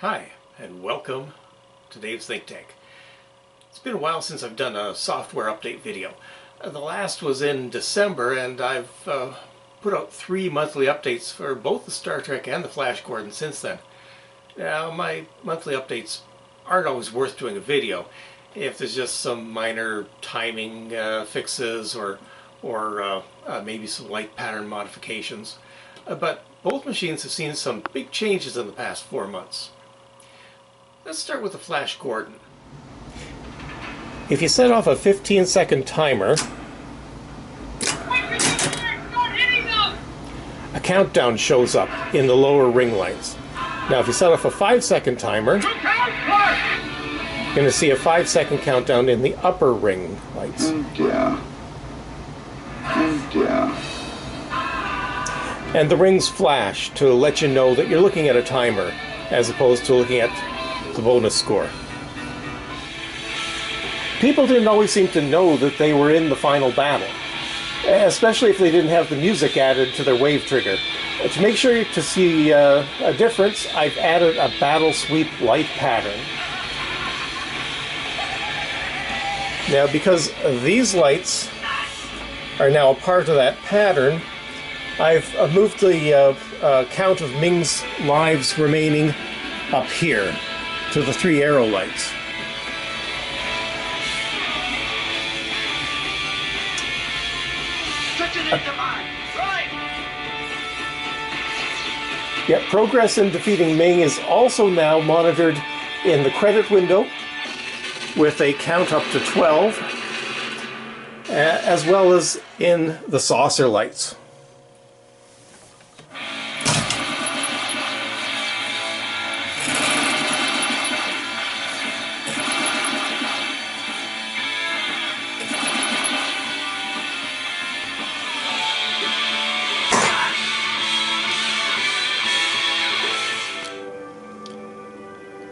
Hi, and welcome to Dave's Think Tank. It's been a while since I've done a software update video. The last was in December, and I've put out 3 monthly updates for both the Star Trek and the Flash Gordon since then. Now, my monthly updates aren't always worth doing a video if there's just some minor timing fixes or maybe some light pattern modifications. But both machines have seen some big changes in the past 4 months. Let's start with the Flash Gordon. If you set off a 15-second timer, a countdown shows up in the lower ring lights. Now if you set off a 5-second timer, you're going to see a 5-second countdown in the upper ring lights. And the rings flash to let you know that you're looking at a timer as opposed to looking at the bonus score. People didn't always seem to know that they were in the final battle, especially if they didn't have the music added to their wave trigger. To make sure to see a difference, I've added a battle sweep light pattern. Now, because these lights are now a part of that pattern, I've moved the count of Ming's lives remaining up here to the 3 arrow lights. Yet progress in defeating Ming is also now monitored in the credit window with a count up to 12, as well as in the saucer lights.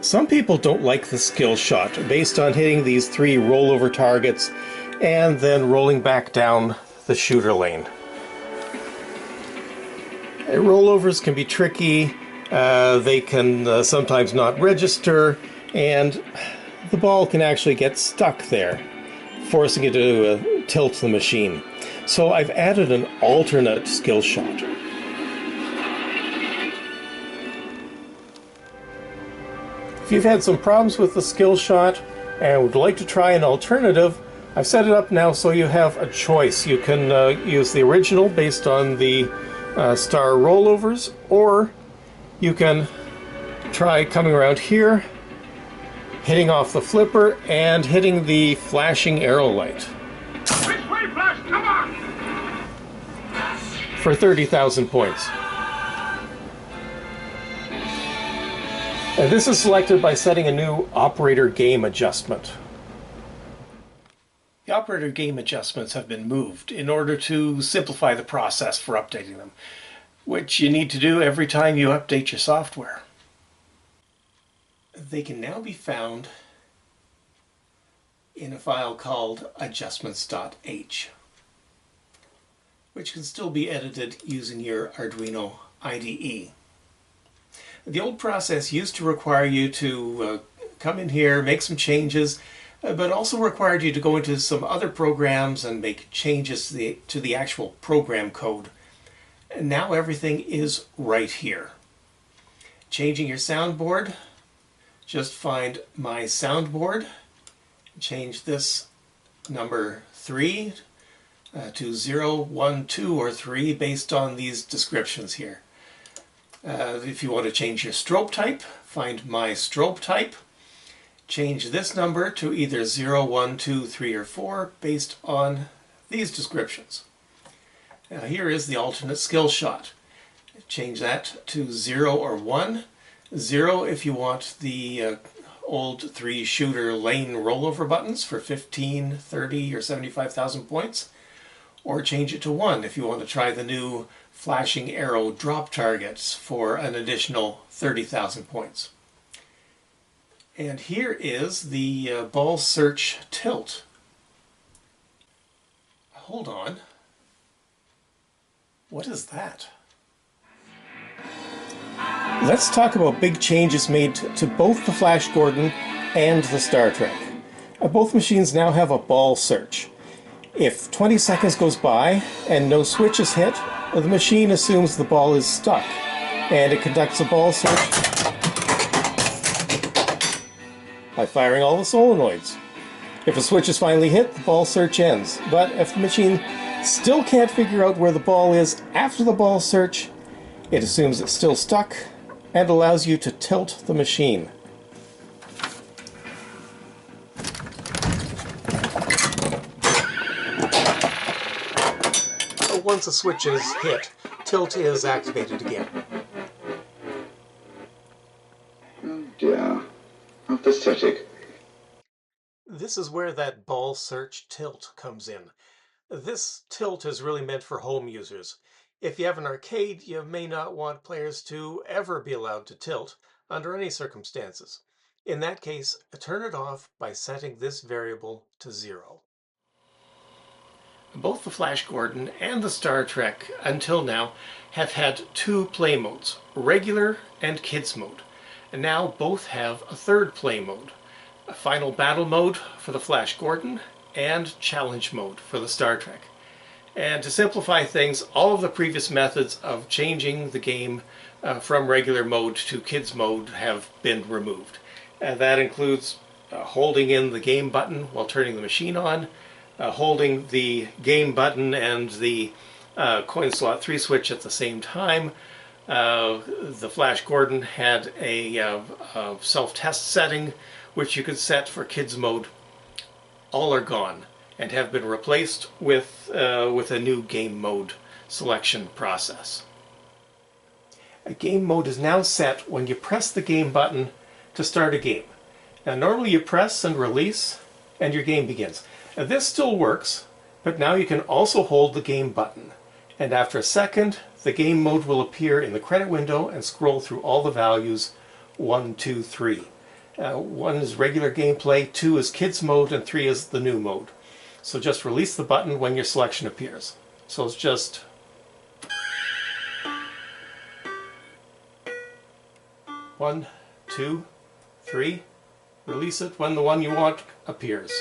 Some people don't like the skill shot based on hitting these 3 rollover targets and then rolling back down the shooter lane. Rollovers can be tricky, they can sometimes not register, and the ball can actually get stuck there, forcing it to tilt the machine. So I've added an alternate skill shot. If you've had some problems with the skill shot and would like to try an alternative, I've set it up now so you have a choice. You can use the original based on the star rollovers, or you can try coming around here, hitting off the flipper, and hitting the flashing arrow light. Which way, Flash? Come on! For 30,000 points. And this is selected by setting a new operator game adjustment. The operator game adjustments have been moved in order to simplify the process for updating them, which you need to do every time you update your software. They can now be found in a file called adjustments.h, which can still be edited using your Arduino IDE. The old process used to require you to come in here, make some changes, but also required you to go into some other programs and make changes to the actual program code. And now everything is right here. Changing your soundboard, just find My Soundboard, change this number 3 to 0, 1, 2, or 3 based on these descriptions here. If you want to change your strobe type, find My Strobe Type. Change this number to either 0, 1, 2, 3, or 4 based on these descriptions. Now here is the alternate skill shot. Change that to 0 or 1. 0 if you want the old 3-shooter lane rollover buttons for 15, 30, or 75,000 points. Or change it to 1 if you want to try the new flashing arrow drop targets for an additional 30,000 points. And here is the ball search tilt. Hold on. What is that? Let's talk about big changes made to both the Flash Gordon and the Star Trek. Both machines now have a ball search. If 20 seconds goes by and no switch is hit, the machine assumes the ball is stuck, and it conducts a ball search by firing all the solenoids. If a switch is finally hit, the ball search ends. But if the machine still can't figure out where the ball is after the ball search, it assumes it's still stuck and allows you to tilt the machine. Once a switch is hit, tilt is activated again. Oh dear, how pathetic. This is where that ball search tilt comes in. This tilt is really meant for home users. If you have an arcade, you may not want players to ever be allowed to tilt under any circumstances. In that case, turn it off by setting this variable to 0. Both the Flash Gordon and the Star Trek, until now, have had 2 play modes, regular and kids mode. And now both have a 3rd play mode, a final battle mode for the Flash Gordon and challenge mode for the Star Trek. And to simplify things, all of the previous methods of changing the game from regular mode to kids mode have been removed. That includes holding in the game button while turning the machine on, holding the game button and the coin slot 3 switch at the same time. The Flash Gordon had a self-test setting which you could set for kids mode. All are gone and have been replaced with a new game mode selection process. A game mode is now set when you press the game button to start a game. Now normally you press and release and your game begins. Now, this still works, but now you can also hold the game button. And after a second, the game mode will appear in the credit window and scroll through all the values 1, 2, 3. 1 is regular gameplay, 2 is kids mode, and 3 is the new mode. So just release the button when your selection appears. So it's just one, 2, 3. Release it when the one you want appears.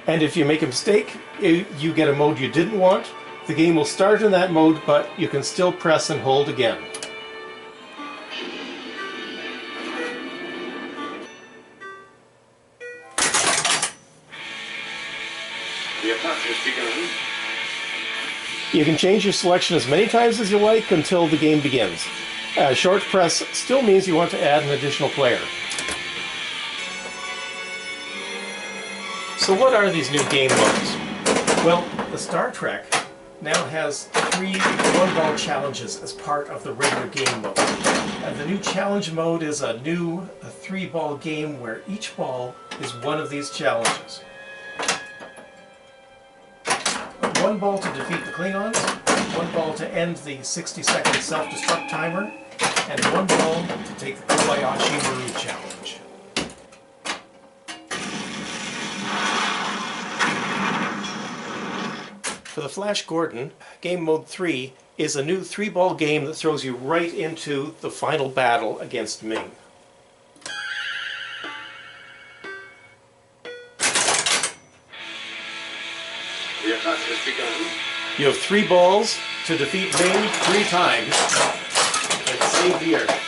And if you make a mistake, you get a mode you didn't want. The game will start in that mode, but you can still press and hold again. The attack has begun. You can change your selection as many times as you like until the game begins. A short press still means you want to add an additional player. So what are these new game modes? Well, the Star Trek now has 3 one-ball challenges as part of the regular game mode. The new challenge mode is a new 3-ball game where each ball is one of these challenges. 1 ball to defeat the Klingons, 1 ball to end the 60-second self-destruct timer, and 1 ball to take the Kobayashi Maru challenge. For the Flash Gordon, Game Mode 3 is a new 3-ball game that throws you right into the final battle against Ming. The attack has begun. You have 3 balls to defeat Ming 3 times and save the Earth.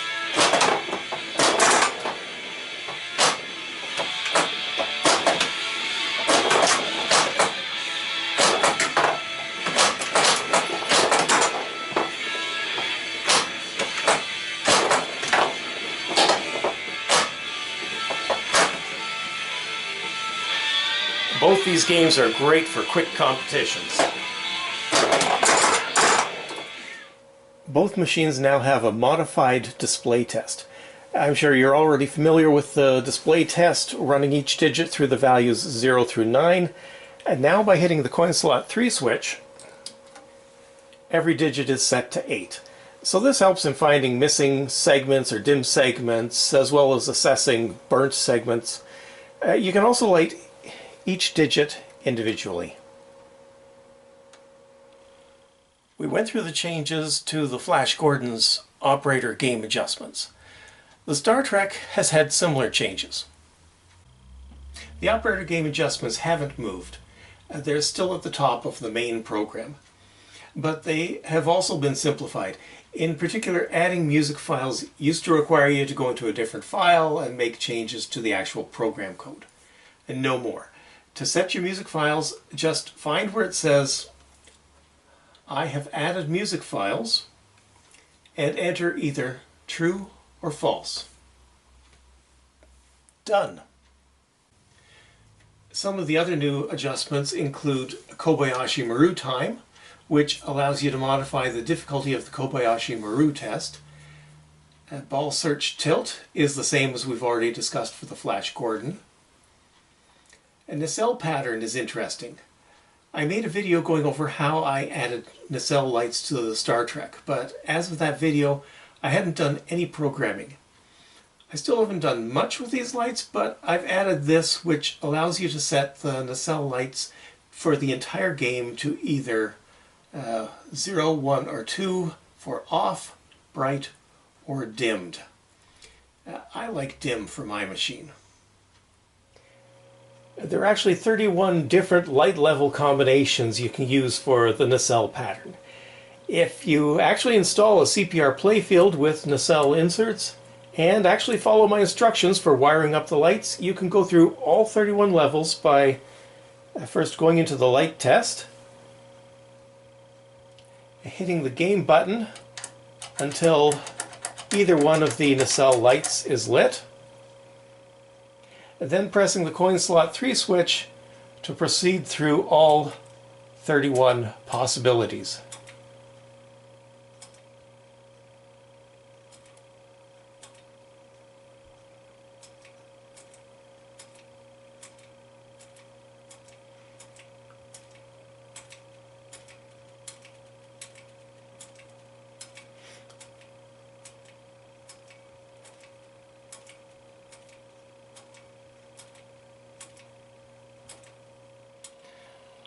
Both these games are great for quick competitions. Both machines now have a modified display test. I'm sure you're already familiar with the display test, running each digit through the values 0 through 9. And now by hitting the coin slot 3 switch, every digit is set to 8. So this helps in finding missing segments or dim segments, as well as assessing burnt segments. You can also light each digit individually. We went through the changes to the Flash Gordon's operator game adjustments. The Star Trek has had similar changes. The operator game adjustments haven't moved. They're still at the top of the main program. But they have also been simplified. In particular, adding music files used to require you to go into a different file and make changes to the actual program code. And no more. To set your music files, just find where it says, I have added music files, and enter either true or false. Done. Some of the other new adjustments include Kobayashi Maru time, which allows you to modify the difficulty of the Kobayashi Maru test. Ball search tilt is the same as we've already discussed for the Flash Gordon. A nacelle pattern is interesting. I made a video going over how I added nacelle lights to the Star Trek, but as of that video, I hadn't done any programming. I still haven't done much with these lights, but I've added this, which allows you to set the nacelle lights for the entire game to either 0, 1, or 2 for off, bright, or dimmed. I like dim for my machine. There are actually 31 different light level combinations you can use for the nacelle pattern. If you actually install a CPR playfield with nacelle inserts and actually follow my instructions for wiring up the lights, you can go through all 31 levels by first going into the light test, hitting the game button until either one of the nacelle lights is lit, and then pressing the coin slot 3 switch to proceed through all 31 possibilities.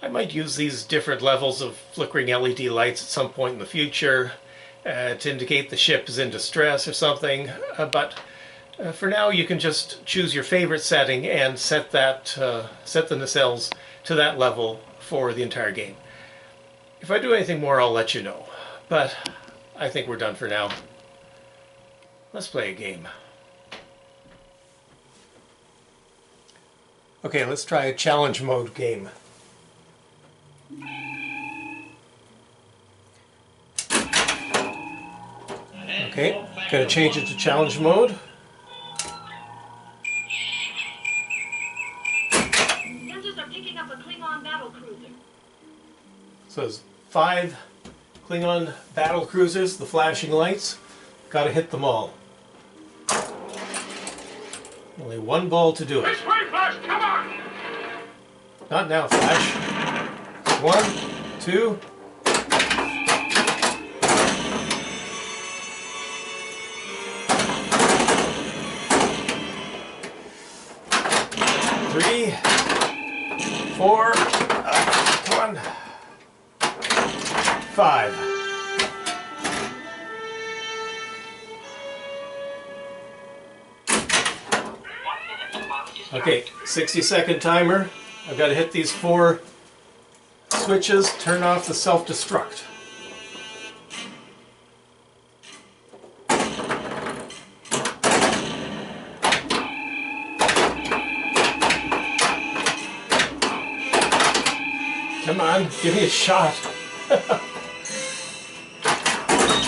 I might use these different levels of flickering LED lights at some point in the future to indicate the ship is in distress or something, but for now you can just choose your favorite setting and set the nacelles to that level for the entire game. If I do anything more, I'll let you know, but I think we're done for now. Let's play a game. Okay, let's try a challenge mode game. Okay, gonna change it to challenge mode. Sensors are picking up a Klingon battle cruiser. So there's 5 Klingon battle cruisers, the flashing lights. Gotta hit them all. Only one ball to do it. This way, Flash, come on! Not now, Flash. 1, 2. Three, 4, come on, 5. Okay, 60-second timer. I've got to hit these 4 switches, turn off the self-destruct. Come on, give me a shot.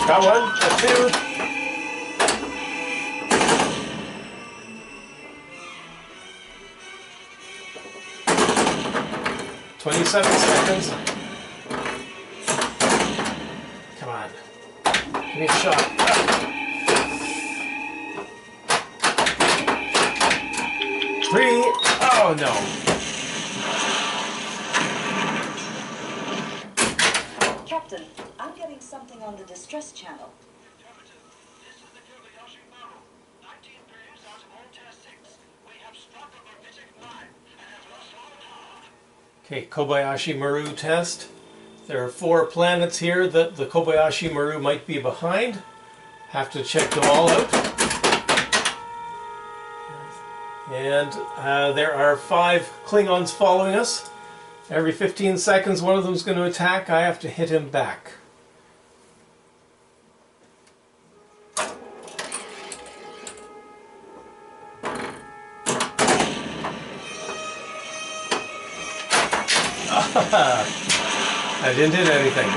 Got 1, 2. 27 seconds. Come on. Give me a shot. Three. Oh no. Captain, I'm getting something on the distress channel. This is the Kobayashi Maru. 19 periods out of all test 6. We have struck a magnetic line and have lost all power. Okay, Kobayashi Maru test. There are 4 planets here that the Kobayashi Maru might be behind. Have to check them all out. And there are 5 Klingons following us. Every 15 seconds one of them is going to attack. I have to hit him back. I didn't hit anything.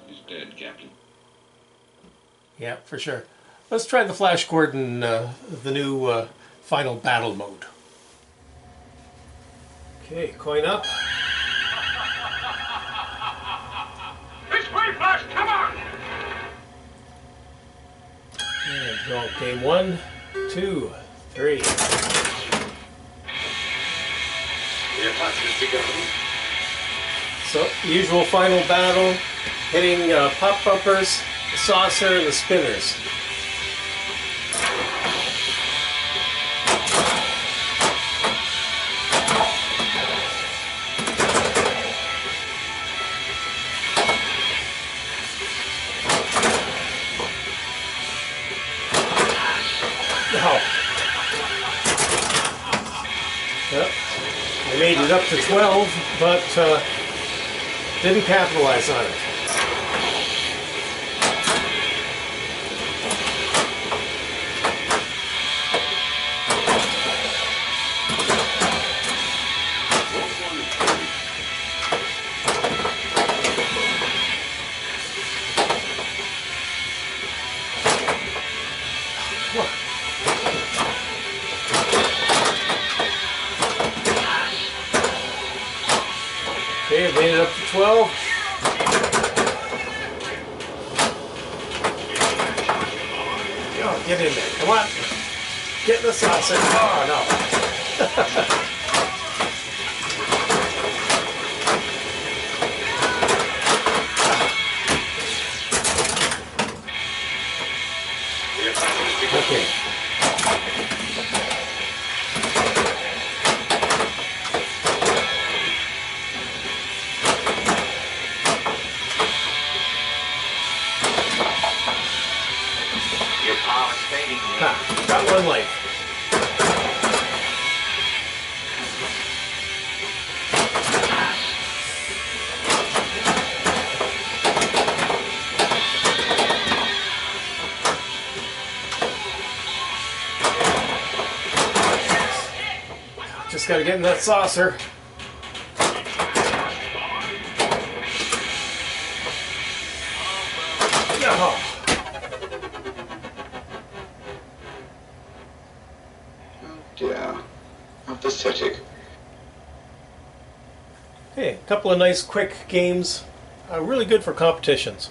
He's dead, Captain. Yeah, for sure. Let's try the Flash Gordon, the new final battle mode. Okay, coin up. This way, Flash, come on! And go game 1, 2, 3. So, usual final battle, hitting pop bumpers, the saucer, and the spinners. Oh. Yep. I made it up to 12, but didn't capitalize on it. Okay, made it up to 12. Oh, get in there. Come on. Get in the saucer. Oh, no. Okay. Your power's fading. Ha, got 1 life. Just gotta get in that saucer. Oh. Dear. How pathetic. Hey, a couple of nice quick games. Really good for competitions.